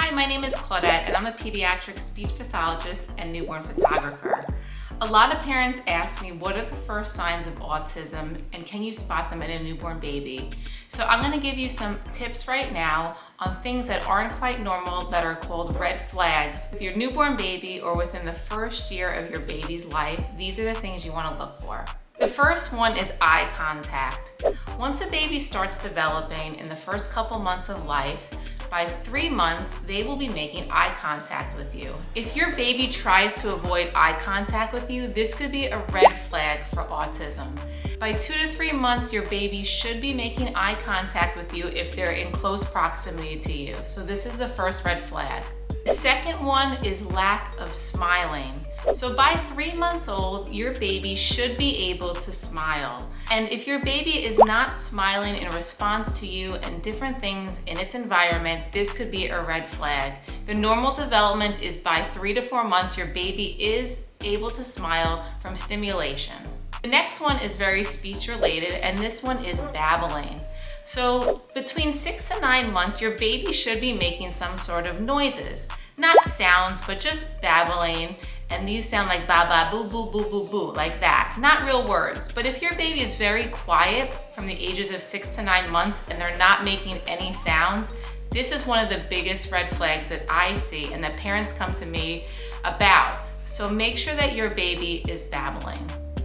Hi, my name is Claudette and I'm a pediatric speech pathologist and newborn photographer. A lot of parents ask me what are the first signs of autism and can you spot them in a newborn baby? So I'm going to give you some tips right now on things that aren't quite normal that are called red flags. With your newborn baby or within the first year of your baby's life, these are the things you want to look for. The first one is eye contact. Once a baby starts developing in the first couple months of life, by 3 months, they will be making eye contact with you. If your baby tries to avoid eye contact with you, this could be a red flag for autism. By 2 to 3 months, your baby should be making eye contact with you if they're in close proximity to you. So this is the first red flag. The second one is lack of smiling. So by 3 months old, your baby should be able to smile. And if your baby is not smiling in response to you and different things in its environment, this could be a red flag. The normal development is by 3 to 4 months, your baby is able to smile from stimulation. The next one is very speech related, and this one is babbling. So between 6 to 9 months, your baby should be making some sort of noises. Not sounds, but just babbling. And these sound like ba ba boo boo boo boo boo, like that. Not real words. But if your baby is very quiet from the ages of 6 to 9 months and they're not making any sounds, this is one of the biggest red flags that I see and that parents come to me about. So make sure that your baby is babbling.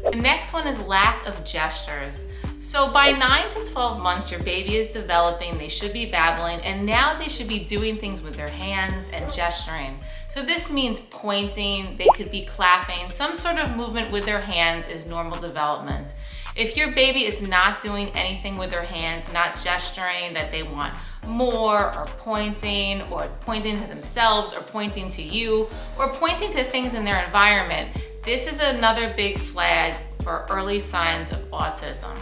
The next one is lack of gestures. So by 9 to 12 months, your baby is developing, they should be babbling, and now they should be doing things with their hands and gesturing. So this means pointing, they could be clapping, some sort of movement with their hands is normal development. If your baby is not doing anything with their hands, not gesturing that they want more, or pointing to themselves, or pointing to you, or pointing to things in their environment, this is another big flag for early signs of autism.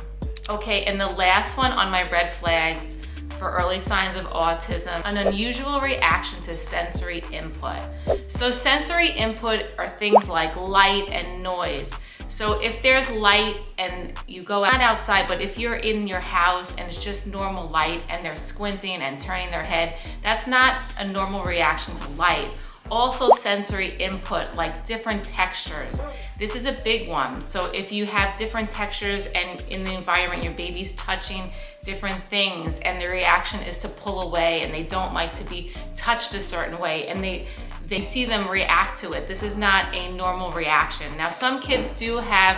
Okay, and the last one on my red flags for early signs of autism, an unusual reaction to sensory input. So sensory input are things like light and noise. So if there's light and you go not outside, but if you're in your house and it's just normal light and they're squinting and turning their head, that's not a normal reaction to light. Also sensory input, like different textures. This is a big one. So if you have different textures and in the environment your baby's touching different things and the reaction is to pull away and they don't like to be touched a certain way and they see them react to it. This is not a normal reaction. Now some kids do have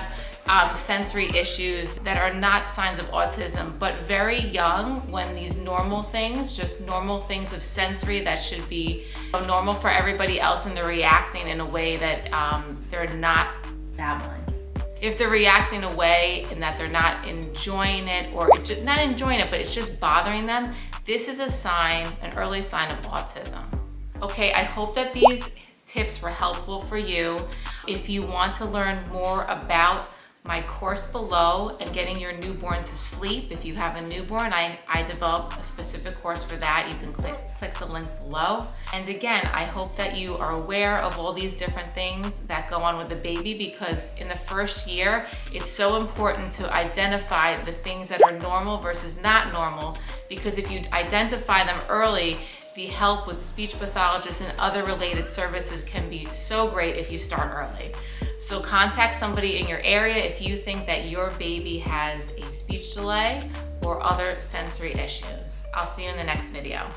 sensory issues that are not signs of autism, but very young when these normal things, just normal things of sensory that should be normal for everybody else, and they're reacting in a way that they're not babbling. If they're reacting away and that they're not enjoying it, or not enjoying it, but it's just bothering them, this is a sign, an early sign of autism. Okay, I hope that these tips were helpful for you. If you want to learn more about my course below and getting your newborn to sleep, if you have a newborn, I developed a specific course for that. You can click the link below. And again, I hope that you are aware of all these different things that go on with the baby, because in the first year, it's so important to identify the things that are normal versus not normal, because if you identify them early, the help with speech pathologists and other related services can be so great if you start early. So contact somebody in your area if you think that your baby has a speech delay or other sensory issues. I'll see you in the next video.